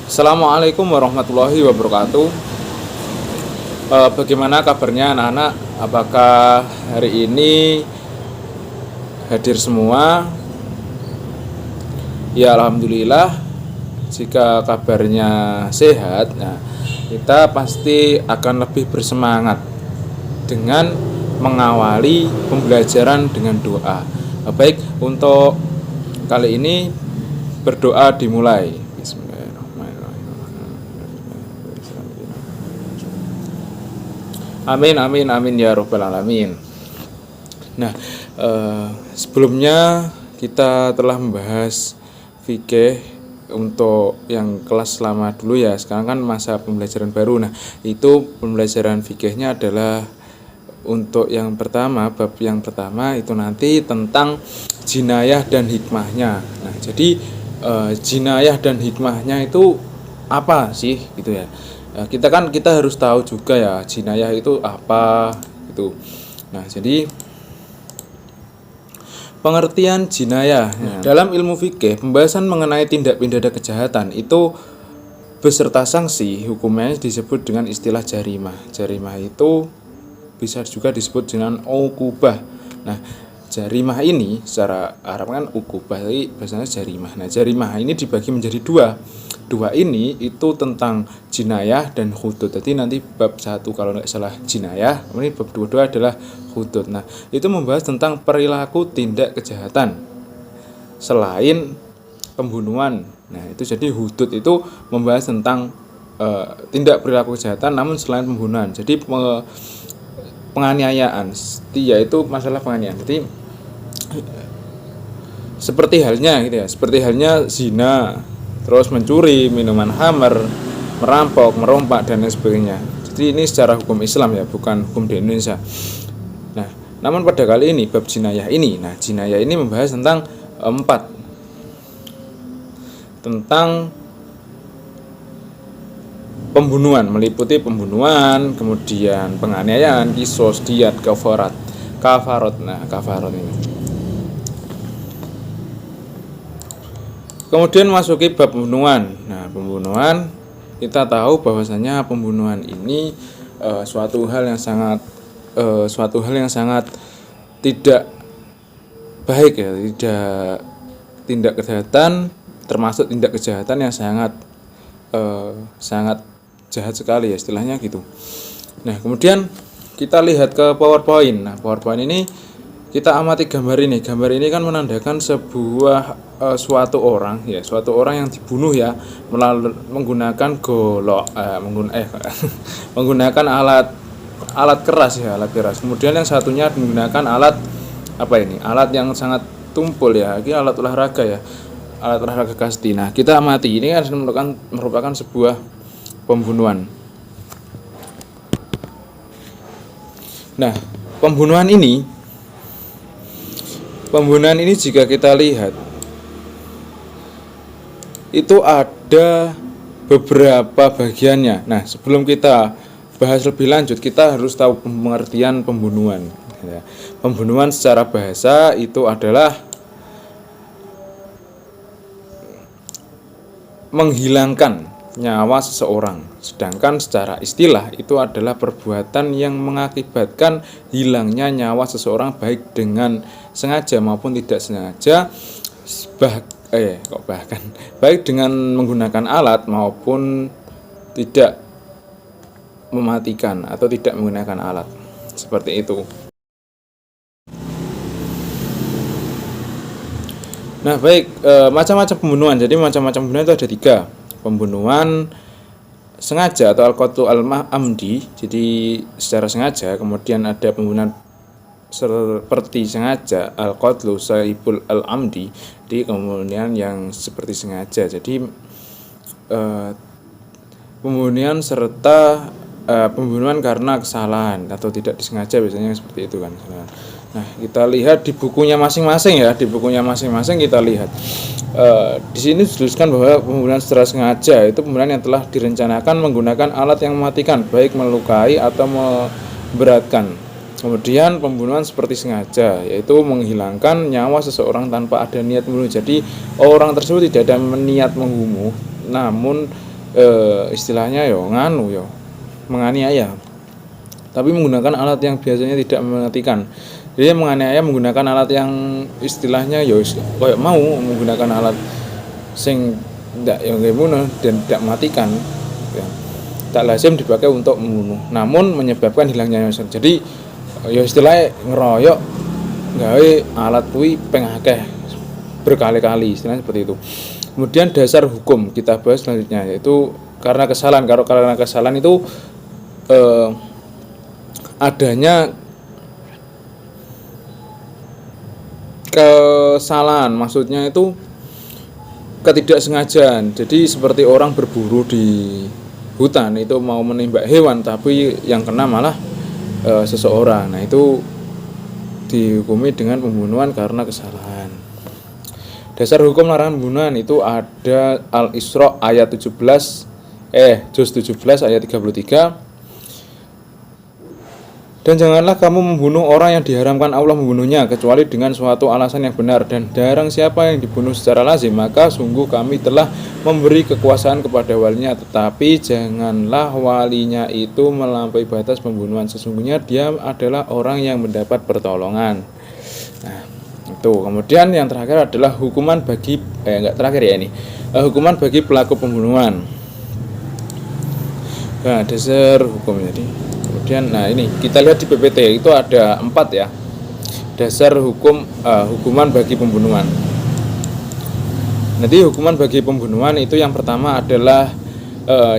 Assalamualaikum warahmatullahi wabarakatuh. Bagaimana kabarnya anak-anak? Apakah hari ini hadir semua? Ya, alhamdulillah. Jika kabarnya sehat, nah kita pasti akan lebih bersemangat dengan mengawali pembelajaran dengan doa. Baik, untuk kali ini berdoa dimulai. Amin amin amin ya robbal alamin. Nah, sebelumnya kita telah membahas fikih untuk yang kelas lama dulu ya. Sekarang kan masa pembelajaran baru. Nah, itu pembelajaran fikihnya adalah untuk yang pertama, bab yang pertama itu nanti tentang jinayah dan hikmahnya. Nah, jadi jinayah dan hikmahnya itu apa sih gitu ya. Kita harus tahu juga ya jinayah itu apa gitu. Nah, jadi pengertian jinayah dalam ilmu fikih, pembahasan mengenai tindak pidana kejahatan itu beserta sanksi hukumnya disebut dengan istilah jarimah. Jarimah itu bisa juga disebut dengan ukubah. Nah, jarimah ini secara Arab kan ukubah, tapi bahasanya jarimah. Nah, jarimah ini dibagi menjadi dua. Dua ini itu tentang jinayah dan hudud. Jadi nanti bab 1 kalau nggak salah jinayah, kemudian bab 2 adalah hudud. Nah, itu membahas tentang perilaku tindak kejahatan selain pembunuhan. Nah, itu jadi hudud itu membahas tentang tindak perilaku kejahatan namun selain pembunuhan. Jadi penganiayaan, yaitu masalah penganiayaan. Jadi seperti halnya zina, terus mencuri, minuman khamar, merampok, merompak dan lain sebagainya. Jadi ini secara hukum Islam ya, bukan hukum di Indonesia. Nah, namun pada kali ini bab jinayah ini, jinayah ini membahas tentang tentang pembunuhan, meliputi pembunuhan, kemudian penganiayaan, kisos, diat, kafarat. Nah, kafarat ini. Kemudian masuki bab pembunuhan. Nah, pembunuhan kita tahu bahwasanya pembunuhan ini suatu hal yang sangat tidak baik ya, tindak kejahatan, termasuk tindak kejahatan yang sangat jahat sekali ya istilahnya gitu. Nah, kemudian kita lihat ke PowerPoint. Nah, PowerPoint ini kita amati gambar ini. Gambar ini kan menandakan sebuah suatu orang yang dibunuh ya menggunakan golok menggunakan alat keras. Kemudian yang satunya menggunakan alat alat yang sangat tumpul ya. Ini alat olahraga ya. Alat olahraga kasti. Nah, kita amati ini kan merupakan sebuah pembunuhan. Nah, pembunuhan ini jika kita lihat itu ada beberapa bagiannya. Nah, sebelum kita bahas lebih lanjut, kita harus tahu pengertian pembunuhan. Pembunuhan secara bahasa itu adalah menghilangkan nyawa seseorang. Sedangkan secara istilah itu adalah perbuatan yang mengakibatkan hilangnya nyawa seseorang baik dengan sengaja maupun tidak sengaja, baik dengan menggunakan alat maupun tidak mematikan atau tidak menggunakan alat. Seperti itu. Nah, baik, macam-macam pembunuhan. Jadi macam-macam pembunuhan itu ada 3. Pembunuhan sengaja atau al-qatlu al-amdi, jadi secara sengaja. Kemudian ada pembunuhan seperti sengaja, al-qatlu saibul al-amdi, di kemudian yang seperti sengaja. Jadi pembunuhan serta pembunuhan karena kesalahan atau tidak disengaja, biasanya seperti itu kan. Nah, kita lihat di bukunya masing-masing ya. Di bukunya masing-masing kita lihat di sini dituliskan bahwa pembunuhan secara sengaja itu pembunuhan yang telah direncanakan menggunakan alat yang mematikan, baik melukai atau memberatkan. Kemudian pembunuhan seperti sengaja, yaitu menghilangkan nyawa seseorang tanpa ada niat membunuh. Jadi orang tersebut tidak ada niat membunuh, namun istilahnya yo nganu yo menganiaya, tapi menggunakan alat yang biasanya tidak mematikan. Jadi menganiaya menggunakan alat yang istilahnya yo kayak mau menggunakan alat sing tidak yang membunuh dan tidak mematikan ya. Tak lazim dipakai untuk membunuh, namun menyebabkan hilangnya nyawa. Jadi ya istilahnya ngeroyok gawe alat kuwi pengakeh berkali-kali, istilahnya seperti itu. Kemudian dasar hukum kita bahas selanjutnya, yaitu karena kesalahan itu adanya kesalahan, maksudnya itu ketidaksengajaan. Jadi seperti orang berburu di hutan itu mau menembak hewan, tapi yang kena malah seseorang. Nah itu dihukumi dengan pembunuhan karena kesalahan. Dasar hukum larangan pembunuhan itu ada Al-Isra ayat 17 juz 17 ayat 33. Dan janganlah kamu membunuh orang yang diharamkan Allah membunuhnya kecuali dengan suatu alasan yang benar, dan barang siapa yang dibunuh secara lazim maka sungguh kami telah memberi kekuasaan kepada walinya, tetapi janganlah walinya itu melampaui batas pembunuhan, sesungguhnya dia adalah orang yang mendapat pertolongan. Nah, itu. Kemudian yang terakhir adalah hukuman bagi hukuman bagi pelaku pembunuhan. Nah, dasar hukum jadi. Kemudian ini kita lihat di PPT itu ada 4 ya. Dasar hukuman bagi pembunuhan. Nanti hukuman bagi pembunuhan itu yang pertama adalah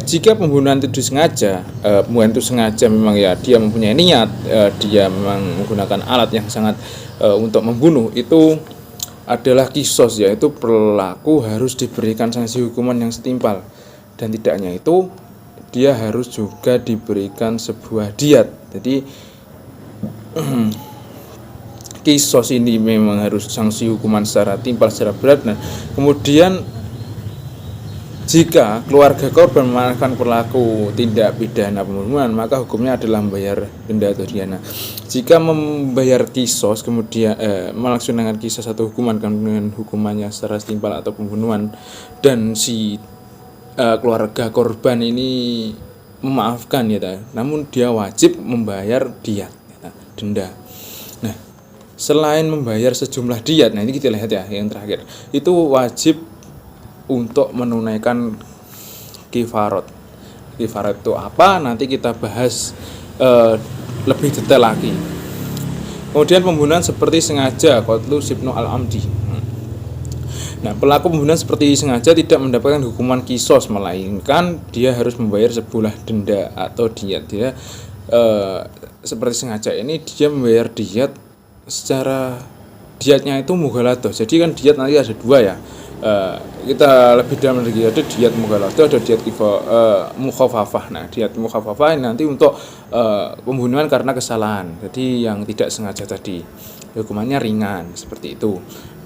jika pembunuhan itu disengaja, pembunuhan itu sengaja memang ya dia mempunyai niat, dia memang menggunakan alat yang sangat untuk membunuh, itu adalah kisos, yaitu pelaku harus diberikan sanksi hukuman yang setimpal, dan tidak hanya itu dia harus juga diberikan sebuah diat. Jadi kisos ini memang harus sanksi hukuman secara timpal, secara berat. Nah, kemudian jika keluarga korban melakukan pelaku tindak pidana pembunuhan, maka hukumnya adalah membayar denda atau diana. Jika membayar kisos kemudian melaksanakan kisos atau hukuman dengan hukumannya secara setimpal atau pembunuhan, dan si keluarga korban ini memaafkan ya, namun dia wajib membayar diat ya, denda. Nah, selain membayar sejumlah diat, nah ini kita lihat ya yang terakhir, itu wajib untuk menunaikan kifarat. Kifarat itu apa? Nanti kita bahas lebih detail lagi. Kemudian pembunuhan seperti sengaja, qatlu sibnu al-amdi. Nah, pelaku pembunuhan seperti sengaja tidak mendapatkan hukuman kisos, melainkan dia harus membayar sebuah denda atau diat. Dia seperti sengaja ini dia membayar diat secara, diatnya itu mughaladah. Jadi kan diat nanti ada 2 ya. Kita lebih dalam lagi, ada diat mughaladah, ada diat mukhafafah. Nah, diat mukhafafah ini nanti untuk pembunuhan karena kesalahan. Jadi yang tidak sengaja tadi hukumannya ringan seperti itu.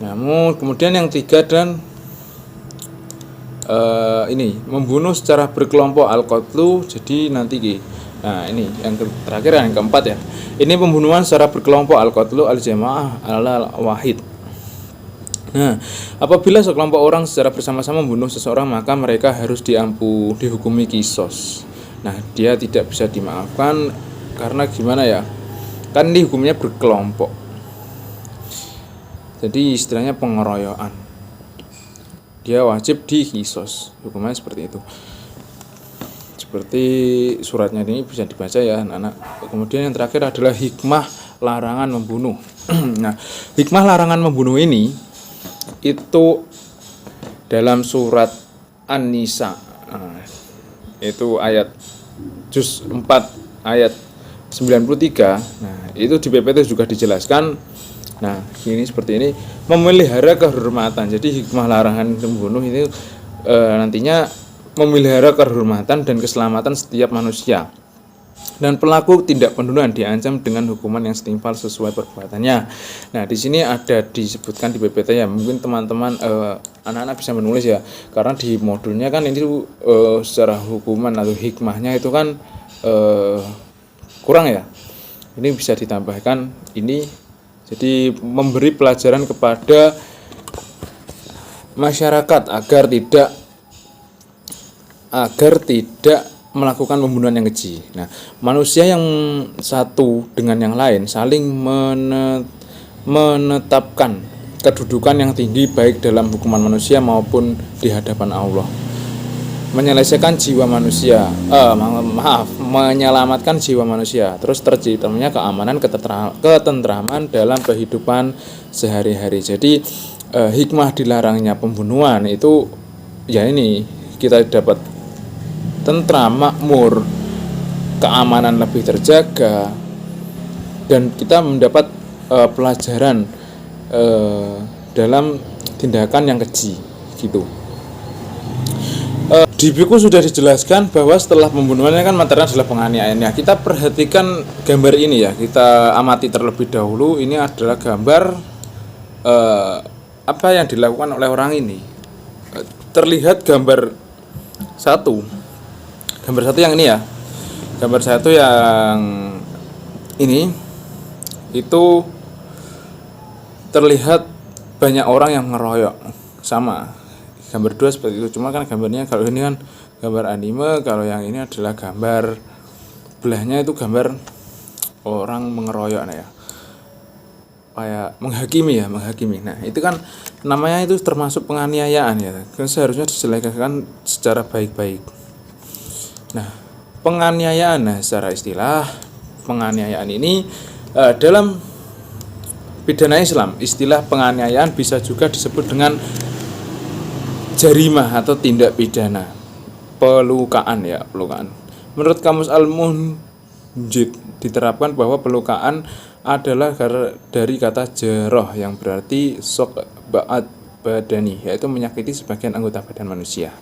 Namun kemudian yang 3 dan ini membunuh secara berkelompok al-qatlu. Jadi nanti nah ini yang terakhir, yang keempat ya. Ini pembunuhan secara berkelompok al-qatlu al-jamaah al-wahid. Nah, apabila sekelompok orang secara bersama-sama membunuh seseorang, maka mereka harus dihukumi kisos. Nah, dia tidak bisa dimaafkan karena gimana ya? Kan ini hukumnya berkelompok. Jadi istilahnya pengeroyokan. Dia wajib dikisos. Hukumnya seperti itu. Seperti suratnya ini bisa dibaca ya anak-anak. Kemudian yang terakhir adalah hikmah larangan membunuh. Nah, hikmah larangan membunuh ini itu dalam surat An-Nisa. Itu ayat juz 4 ayat 93. Nah, itu di PPT juga dijelaskan. Nah, ini seperti ini, memelihara kehormatan. Jadi hikmah larangan membunuh ini nantinya memelihara kehormatan dan keselamatan setiap manusia. Dan pelaku tindak pembunuhan diancam dengan hukuman yang setimpal sesuai perbuatannya. Nah, di sini ada disebutkan di PPT ya. Mungkin teman-teman anak-anak bisa menulis ya, karena di modulnya kan ini secara hukuman atau hikmahnya itu kan kurang ya. Ini bisa ditambahkan ini. Jadi memberi pelajaran kepada masyarakat agar tidak agar tidak melakukan pembunuhan yang keji. Nah, manusia yang satu dengan yang lain saling menetapkan kedudukan yang tinggi baik dalam hukuman manusia maupun di hadapan Allah. Menyelesaikan jiwa manusia, menyelamatkan jiwa manusia. Terus terciptanya keamanan, ketentraman dalam kehidupan sehari-hari. Jadi hikmah dilarangnya pembunuhan itu ya ini, kita dapat tentram, makmur, keamanan lebih terjaga, dan kita mendapat pelajaran dalam tindakan yang keji gitu. Di buku sudah dijelaskan bahwa setelah pembunuhannya kan materinya adalah penganiayaan. Ya, kita perhatikan gambar ini ya, kita amati terlebih dahulu. Ini adalah gambar apa yang dilakukan oleh orang ini. Terlihat gambar satu yang ini ya, gambar satu yang ini itu terlihat banyak orang yang ngeroyok. Sama gambar dua seperti itu, cuma kan gambarnya kalau ini kan gambar anime, kalau yang ini adalah gambar belahnya itu gambar orang mengeroyok ya, kayak menghakimi. Nah itu kan namanya itu termasuk penganiayaan ya, kan seharusnya diselesaikan secara baik-baik. Nah penganiayaan, secara istilah penganiayaan ini dalam pidana Islam, istilah penganiayaan bisa juga disebut dengan jarimah atau tindak pidana pelukaan. Menurut Kamus Al-Munjid diterapkan bahwa pelukaan adalah dari kata jaroh yang berarti sok ba'at badani, yaitu menyakiti sebagian anggota badan manusia.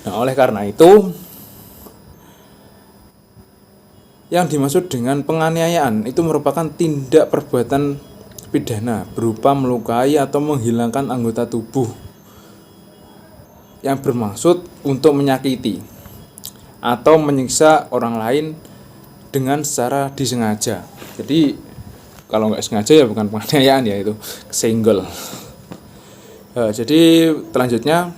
Nah, oleh karena itu yang dimaksud dengan penganiayaan itu merupakan tindak perbuatan pidana berupa melukai atau menghilangkan anggota tubuh yang bermaksud untuk menyakiti atau menyiksa orang lain dengan secara disengaja. Jadi kalau nggak sengaja ya bukan penganiayaan ya, itu kesenggol. Jadi selanjutnya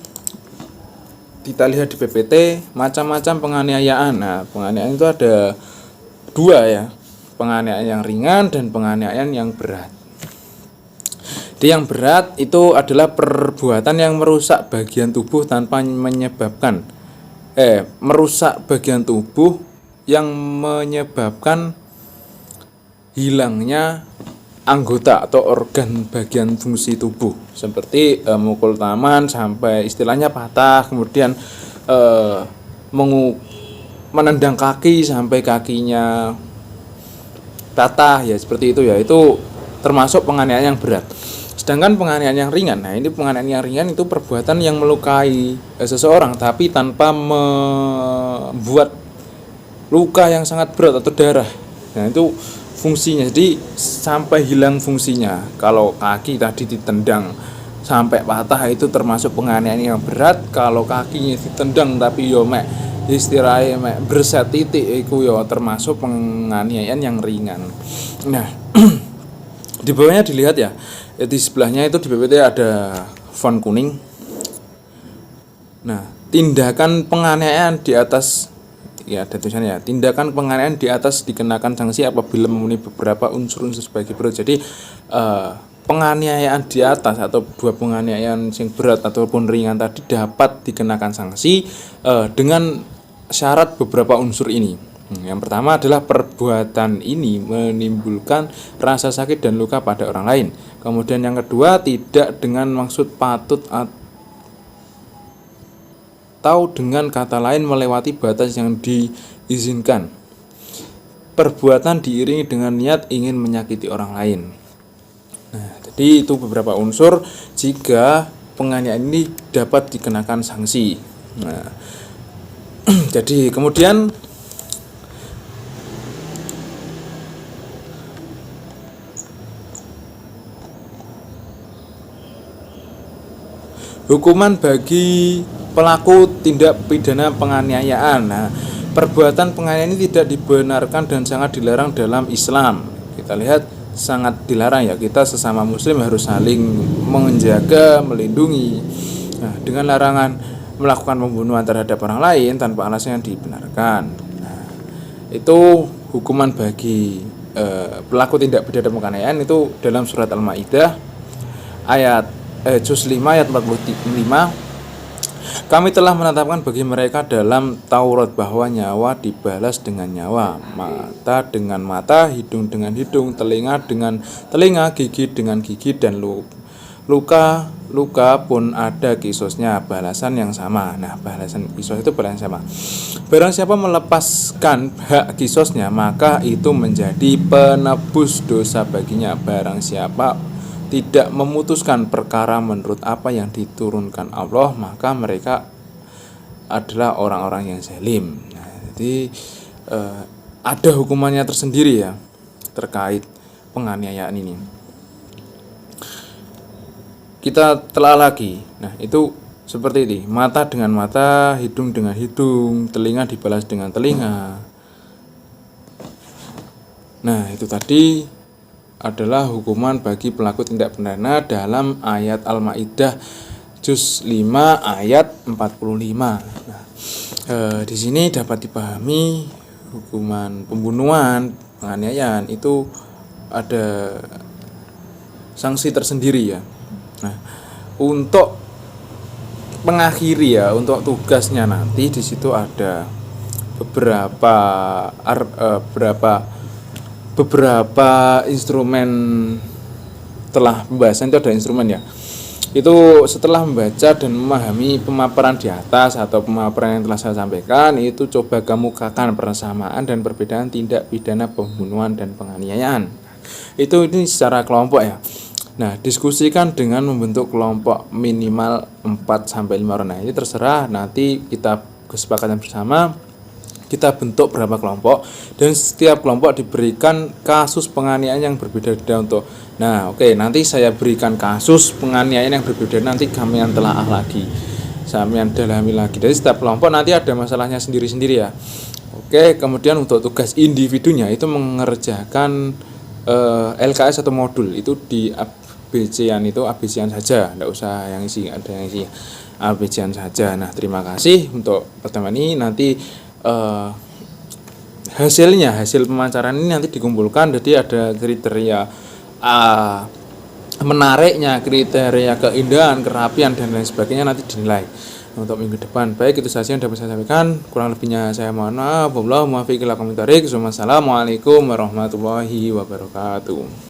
kita lihat di PPT macam-macam penganiayaan. Nah penganiayaan itu ada dua ya, penganiayaan yang ringan dan penganiayaan yang berat. Jadi yang berat itu adalah perbuatan yang merusak bagian tubuh tanpa menyebabkan merusak bagian tubuh yang menyebabkan hilangnya anggota atau organ bagian fungsi tubuh, seperti mukul tangan sampai istilahnya patah, kemudian menendang kaki sampai kakinya patah ya, seperti itu ya. Itu termasuk penganiayaan yang berat. Sedangkan penganiayaan yang ringan, nah ini penganiayaan yang ringan itu perbuatan yang melukai seseorang tapi tanpa membuat luka yang sangat berat atau darah. Nah itu fungsinya, jadi sampai hilang fungsinya. Kalau kaki tadi ditendang sampai patah itu termasuk penganiayaan yang berat. Kalau kakinya ditendang tapi yo istilahnya berset titik itu yo termasuk penganiayaan yang ringan. Nah di bawahnya dilihat ya, di sebelahnya itu di PPT ada font kuning. Nah, tindakan penganiayaan di atas ya ada tulisannya ya, tindakan penganiayaan di atas dikenakan sanksi apabila memenuhi beberapa unsur-unsur sebagai berikut. Jadi penganiayaan di atas atau buah penganiayaan yang berat ataupun ringan tadi dapat dikenakan sanksi dengan syarat beberapa unsur ini. Yang pertama adalah perbuatan ini menimbulkan rasa sakit dan luka pada orang lain. Kemudian yang kedua, tidak dengan maksud patut atau dengan kata lain melewati batas yang diizinkan. Perbuatan diiringi dengan niat ingin menyakiti orang lain. Nah, jadi itu beberapa unsur jika penganiayaan ini dapat dikenakan sanksi. Nah, jadi kemudian hukuman bagi pelaku tindak pidana penganiayaan. Nah, perbuatan penganiayaan ini tidak dibenarkan dan sangat dilarang dalam Islam. Kita lihat sangat dilarang ya, kita sesama muslim harus saling menjaga, melindungi. Nah, dengan larangan melakukan pembunuhan terhadap orang lain tanpa alasan yang dibenarkan. Nah, itu hukuman bagi pelaku tindak pidana penganiayaan itu dalam surat Al-Maidah ayat juz 5 ayat 45. Kami telah menetapkan bagi mereka dalam Taurat bahwa nyawa dibalas dengan nyawa, mata dengan mata, hidung dengan hidung, telinga dengan telinga, gigi dengan gigi, dan luka pun ada kisusnya, balasan yang sama. Nah, balasan kisos itu balasan sama. Barang siapa melepaskan hak kisosnya, maka itu menjadi penebus dosa baginya. Barang siapa tidak memutuskan perkara menurut apa yang diturunkan Allah, maka mereka adalah orang-orang yang zalim. Nah, jadi ada hukumannya tersendiri ya terkait penganiayaan ini. Kita telah lagi. Nah, itu seperti ini, mata dengan mata, hidung dengan hidung, telinga dibalas dengan telinga. Nah, itu tadi adalah hukuman bagi pelaku tindak pidana dalam ayat Al-Maidah juz 5 ayat 45. Nah, di sini dapat dipahami hukuman pembunuhan, penganiayaan itu ada sanksi tersendiri ya. Nah, untuk mengakhiri ya, untuk tugasnya nanti di situ ada beberapa instrumen. Telah pembahasan itu ada instrumen ya. Itu setelah membaca dan memahami pemaparan di atas atau pemaparan yang telah saya sampaikan, itu coba kemukakan persamaan dan perbedaan tindak pidana pembunuhan dan penganiayaan. Itu ini secara kelompok ya. Nah, diskusikan dengan membentuk kelompok minimal 4 sampai 5 orang. Nah, ini terserah, nanti kita kesepakatan bersama kita bentuk berapa kelompok, dan setiap kelompok diberikan kasus penganiayaan yang berbeda-beda untuk. Nah, oke, nanti saya berikan kasus penganiayaan yang berbeda, nanti kami yang telaah lagi, kami yang dalami lagi. Dari setiap kelompok nanti ada masalahnya sendiri-sendiri ya. Oke, kemudian untuk tugas individunya itu mengerjakan LKS atau modul itu di ABC-an itu ABC-an saja, tidak usah yang isi, ada yang isi ABC-an saja. Nah, terima kasih untuk pertemuan ini. Nanti hasil pemacaran ini nanti dikumpulkan, jadi ada kriteria menariknya, kriteria keindahan, kerapian, dan lain sebagainya nanti dinilai untuk minggu depan. Baik, itu saja yang dapat saya sampaikan, kurang lebihnya saya mohon maaf. Wassalamualaikum warahmatullahi wabarakatuh.